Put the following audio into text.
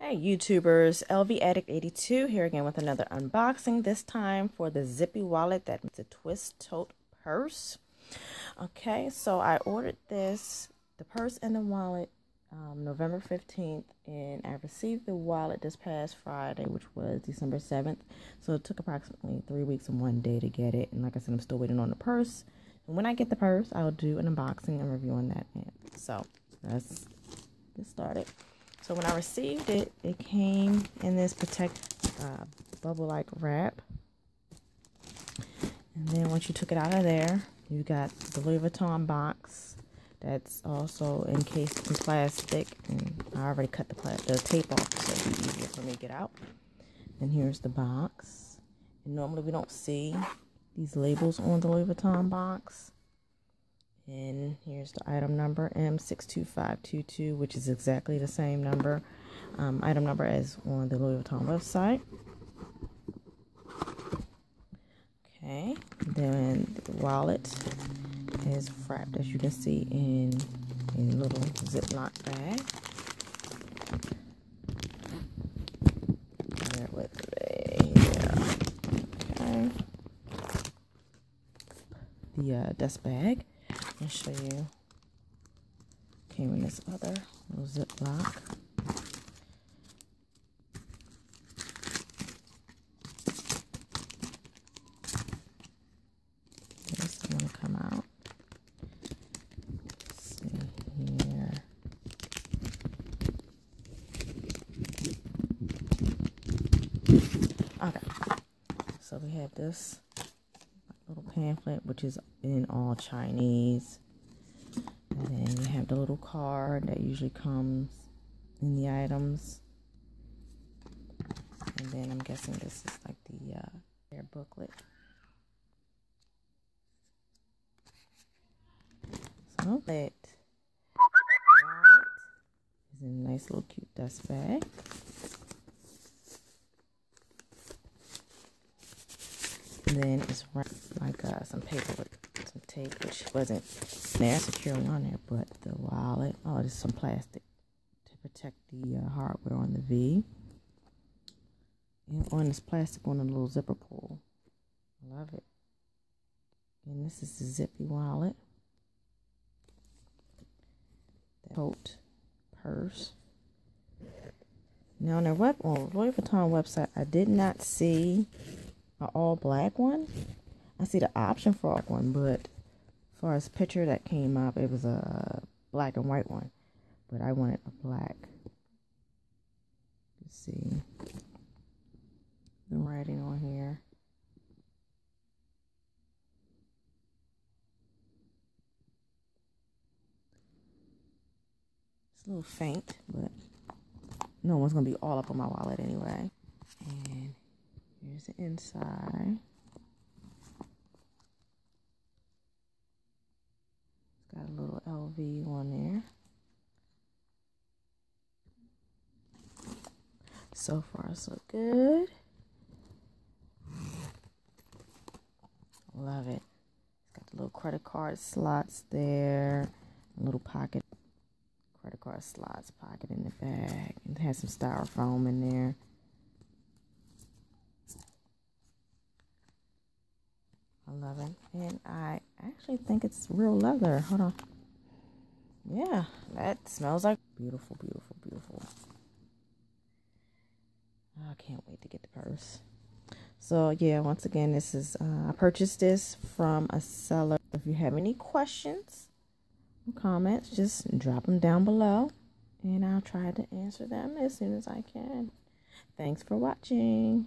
Hey YouTubers, LV Addict 82 here again with another unboxing, this time for the Zippy Wallet. That's a twist tote purse. Okay, so I ordered this, the purse and the wallet, November 15th, and I received the wallet this past Friday, which was December 7th. So it took approximately 3 weeks and 1 day to get it, and like I said, I'm still waiting on the purse. And when I get the purse, I'll do an unboxing and review on that. So let's get started. So when I received it, it came in this bubble-like wrap. And then once you took it out of there, you got the Louis Vuitton box that's also encased in plastic. And I already cut the tape off, so it'll be easier for me to get out. And here's the box. And normally we don't see these labels on the Louis Vuitton box. And here's the item number, M62522, which is exactly the same number, item number as on the Louis Vuitton website. Okay, then the wallet is wrapped, as you can see, in a little Ziploc bag. Bear with me here. Okay. The dust bag. I'll show you. Came in this other little Ziploc. This is going to come out. Let's see here. Okay. So we have this little pamphlet, which is in all Chinese, and then you have the little card that usually comes in the items, and then I'm guessing this is like their booklet. So that wallet is in a nice little cute dust bag. And then it's wrapped like some paper with some tape, which wasn't there securely on there, but the wallet, oh, there's some plastic to protect the hardware on the V. And on this plastic on the little zipper pull. I love it. And this is the Zippy Wallet. The tote purse. Now on their Louis Vuitton website, I did not see an all black one. I see the option for all one, but as far as picture that came up, it was a black and white one, but I wanted a black. Let's see the writing on here. It's a little faint, but no one's gonna be all up on my wallet anyway. And here's the inside. It's got a little LV on there. So far, so good. Love it. It's got the little credit card slots there. A little pocket. Credit card slots, pocket in the bag. It has some styrofoam in there. I love it. And I actually think it's real leather. Hold on. Yeah, that smells like beautiful, beautiful, beautiful. I can't wait to get the purse. So yeah, once again, this is I purchased this from a seller. If you have any questions or comments, just drop them down below and I'll try to answer them as soon as I can. Thanks for watching.